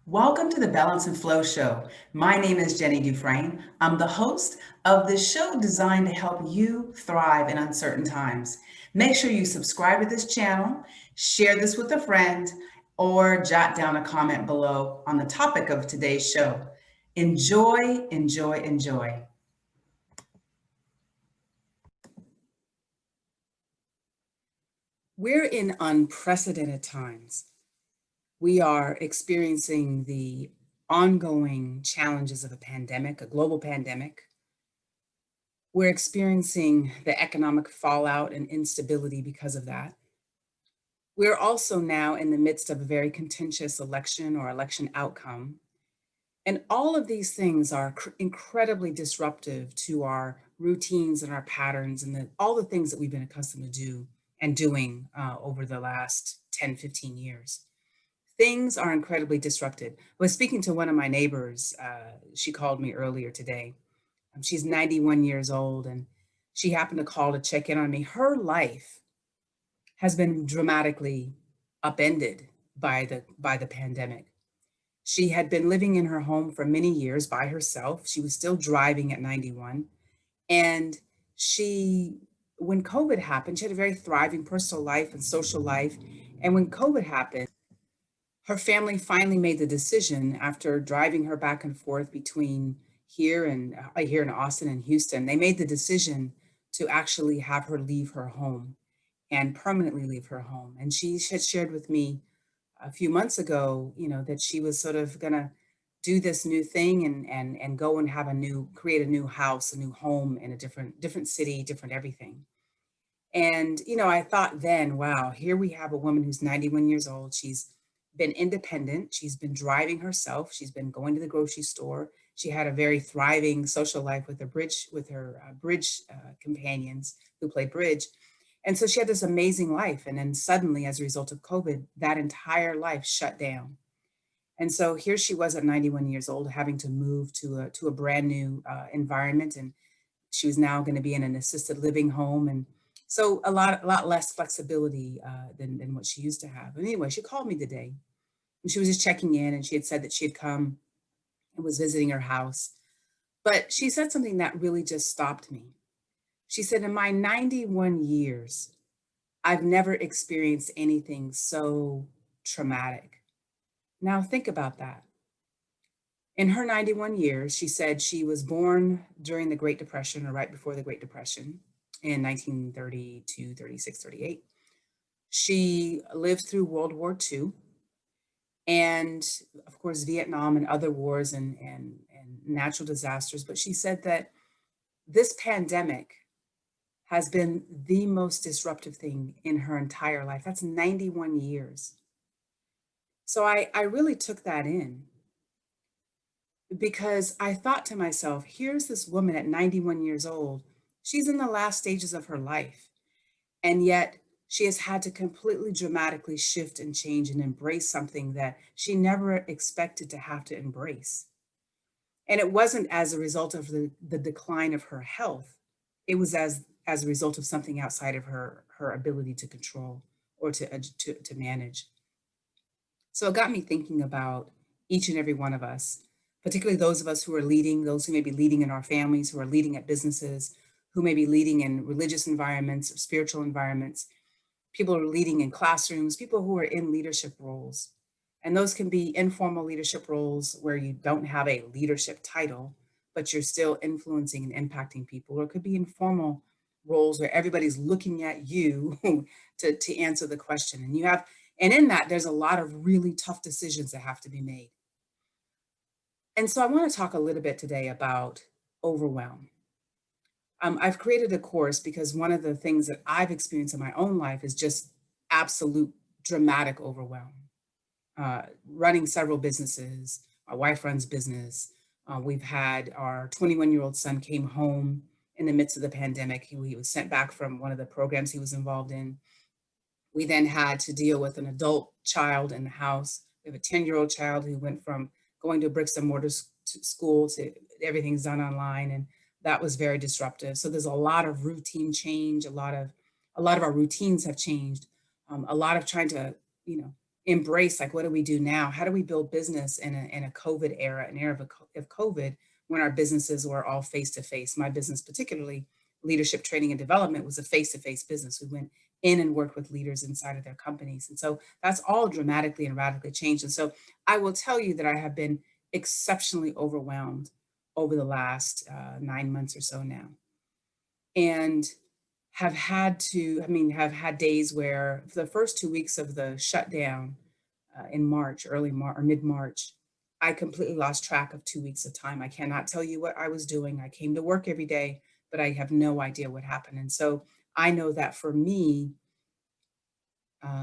Welcome to the Balance and Flow Show. My name is Jenny DuFresne. I'm the host of this show designed to help you thrive in uncertain times. Make sure you subscribe to this channel, share this with a friend, or jot down a comment below on the topic of today's show. Enjoy, enjoy, enjoy. We're in unprecedented times. We are experiencing the ongoing challenges of a pandemic, a global pandemic. We're experiencing the economic fallout and instability because of that. We're also now in the midst of a very contentious election or election outcome. And all of these things are incredibly disruptive to our routines and our patterns and all the things that we've been accustomed to do and doing over the last 10, 15 years. Things are incredibly disrupted. I was speaking to one of my neighbors. She called me earlier today. She's 91 years old, and she happened to call to check in on me. Her life has been dramatically upended by the pandemic. She had been living in her home for many years by herself. She was still driving at 91. And she, when COVID happened, she had a very thriving personal life and social life. And when COVID happened, her family finally made the decision after driving her back and forth between here in Austin and Houston. They made the decision to actually have her leave her home and permanently leave her home. And she had shared with me a few months ago, that she was sort of gonna do this new thing and go and create a new house, a new home in a different city, different everything. And, I thought then, wow, here we have a woman who's 91 years old. She's been independent. She's been driving herself. She's been going to the grocery store. She had a very thriving social life with her bridge companions who played bridge. And so she had this amazing life. And then suddenly, as a result of COVID, that entire life shut down. And so here she was at 91 years old, having to move to a brand new environment. And she was now going to be in an assisted living home. And so a lot less flexibility than what she used to have. And anyway, she called me today and she was just checking in, and she had said that she had come and was visiting her house. But she said something that really just stopped me. She said, in my 91 years, I've never experienced anything so traumatic. Now think about that. In her 91 years, she said she was born during the Great Depression or right before the Great Depression in 1932, 36, 38. She lived through World War II and, of course, Vietnam and other wars and natural disasters. But she said that this pandemic has been the most disruptive thing in her entire life. That's 91 years. So I really took that in because I thought to myself, here's this woman at 91 years old. She's in the last stages of her life. And yet she has had to completely dramatically shift and change and embrace something that she never expected to have to embrace. And it wasn't as a result of the decline of her health. It was as a result of something outside of her ability to control or to manage. So it got me thinking about each and every one of us, particularly those of us who are leading, those who may be leading in our families, who are leading at businesses, who may be leading in religious environments or spiritual environments, people who are leading in classrooms, people who are in leadership roles. And those can be informal leadership roles where you don't have a leadership title, but you're still influencing and impacting people. Or it could be informal roles where everybody's looking at you to answer the question. And in that, there's a lot of really tough decisions that have to be made. And so I want to talk a little bit today about overwhelm. I've created a course because one of the things that I've experienced in my own life is just absolute dramatic overwhelm. Running several businesses, my wife runs business. We've had our 21-year-old son came home in the midst of the pandemic. He was sent back from one of the programs he was involved in. We then had to deal with an adult child in the house. We have a 10-year-old child who went from going to bricks and mortar school to everything's done online, and that was very disruptive. So there's a lot of routine change. A lot of our routines have changed. A lot of trying to, embrace, like, what do we do now? How do we build business in a COVID era, an era of COVID, when our businesses were all face to face? My business, particularly leadership training and development, was a face to face business. We went in and worked with leaders inside of their companies. And so that's all dramatically and radically changed. And so I will tell you that I have been exceptionally overwhelmed over the last 9 months or so now. And have had days where for the first 2 weeks of the shutdown in March, early March or mid March, I completely lost track of 2 weeks of time. I cannot tell you what I was doing. I came to work every day, but I have no idea what happened. And so I know that for me,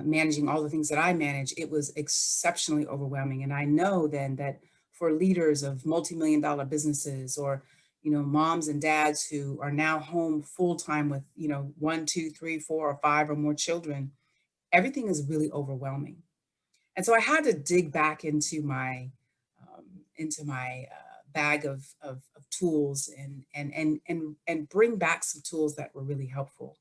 managing all the things that I manage, it was exceptionally overwhelming. And I know then that for leaders of multi-million dollar businesses, or moms and dads who are now home full time with one, two, three, four, or five or more children, everything is really overwhelming. And so I had to dig back into my bag of tools, and bring back some tools that were really helpful.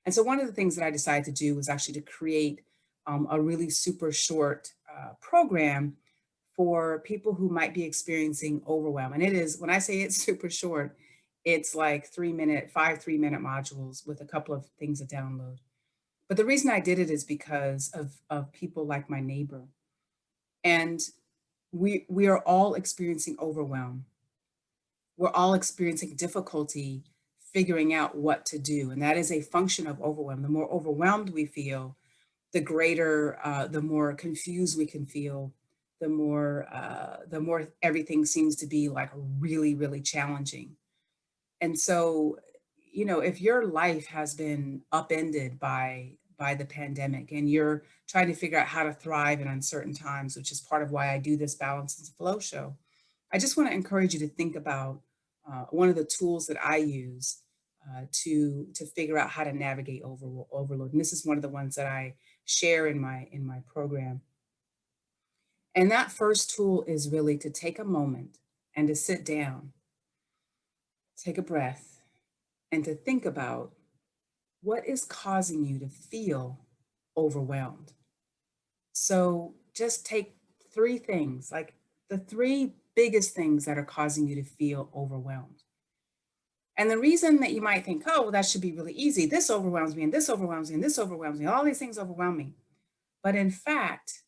And so one of the things that I decided to do was actually to create a really super short program for people who might be experiencing overwhelm. And it is, when I say it's super short, it's like 3 minute, 3 minute modules with a couple of things to download. But the reason I did it is because of people like my neighbor. And we are all experiencing overwhelm. We're all experiencing difficulty figuring out what to do. And that is a function of overwhelm. The more overwhelmed we feel, the more confused we can feel, the more everything seems to be like really, really challenging. And so, if your life has been upended by the pandemic, and you're trying to figure out how to thrive in uncertain times, which is part of why I do this Balance and Flow show, I just want to encourage you to think about one of the tools that I use to figure out how to navigate overload. And this is one of the ones that I share in my program. And that first tool is really to take a moment and to sit down, take a breath, and to think about what is causing you to feel overwhelmed. So just take three things, like the three biggest things that are causing you to feel overwhelmed. And the reason that you might think, oh, well, that should be really easy. This overwhelms me, and this overwhelms me, and this overwhelms me. All these things overwhelm me. But in fact,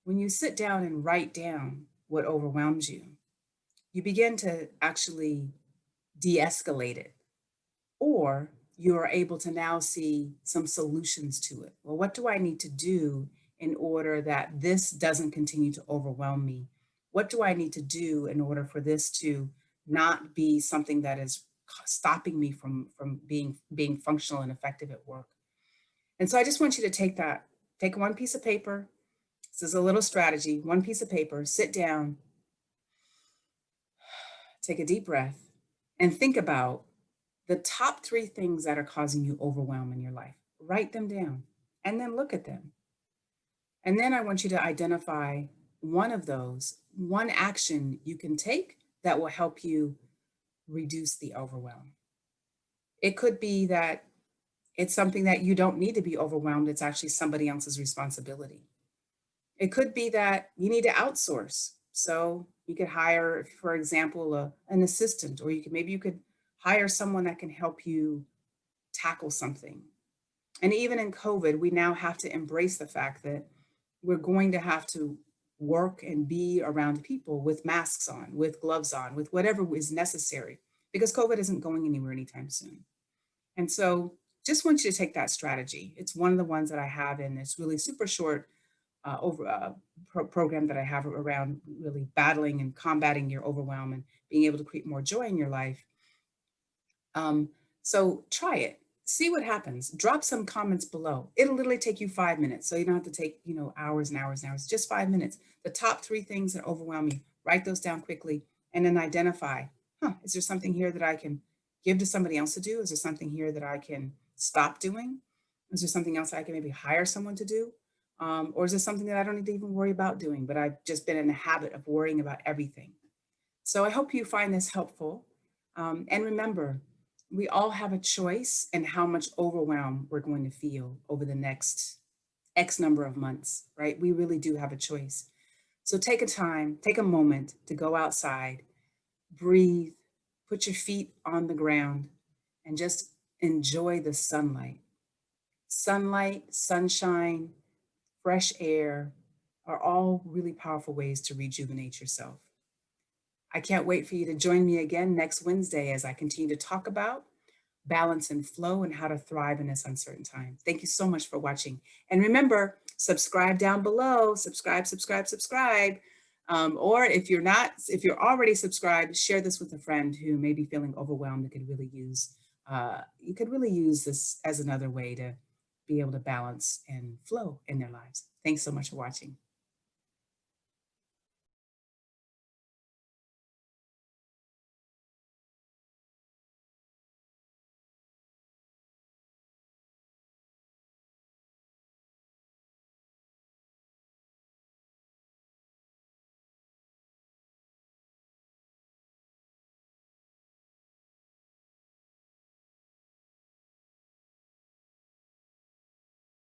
when you sit down and write down what overwhelms you, you begin to actually de escalate it, or you are able to now see some solutions to it. Well, what do I need to do in order that this doesn't continue to overwhelm me? What do I need to do in order for this to not be something that is stopping me from being functional and effective at work? And so I just want you to take one piece of paper. This is a little strategy. One piece of paper, sit down, take a deep breath, and think about the top three things that are causing you overwhelm in your life. Write them down and then look at them. And then I want you to identify one of those, one action you can take that will help you reduce the overwhelm. It could be that it's something that you don't need to be overwhelmed, it's actually somebody else's responsibility. It could be that you need to outsource. So you could hire, for example, an assistant, or maybe you could hire someone that can help you tackle something. And even in COVID, we now have to embrace the fact that we're going to have to work and be around people with masks on, with gloves on, with whatever is necessary, because COVID isn't going anywhere anytime soon. And so just want you to take that strategy. It's one of the ones that I have in this really super short program that I have around really battling and combating your overwhelm and being able to create more joy in your life. So try it, see what happens. Drop some comments below. It'll literally take you 5 minutes. So you don't have to take, hours and hours and hours, just 5 minutes. The top three things that overwhelm you, write those down quickly, and then identify, is there something here that I can give to somebody else to do? Is there something here that I can stop doing? Is there something else I can maybe hire someone to do? Or is there something that I don't need to even worry about doing, but I've just been in the habit of worrying about everything? So I hope you find this helpful. And remember, we all have a choice in how much overwhelm we're going to feel over the next X number of months, right? We really do have a choice. So take a time, take a moment to go outside, breathe, put your feet on the ground, and just enjoy the sunlight. Sunlight, sunshine, fresh air are all really powerful ways to rejuvenate yourself. I can't wait for you to join me again next Wednesday as I continue to talk about balance and flow and how to thrive in this uncertain time. Thank you so much for watching. And remember, subscribe down below, subscribe, subscribe, subscribe. Or if you're already subscribed, share this with a friend who may be feeling overwhelmed and you could really use this as another way to be able to balance and flow in their lives. Thanks so much for watching.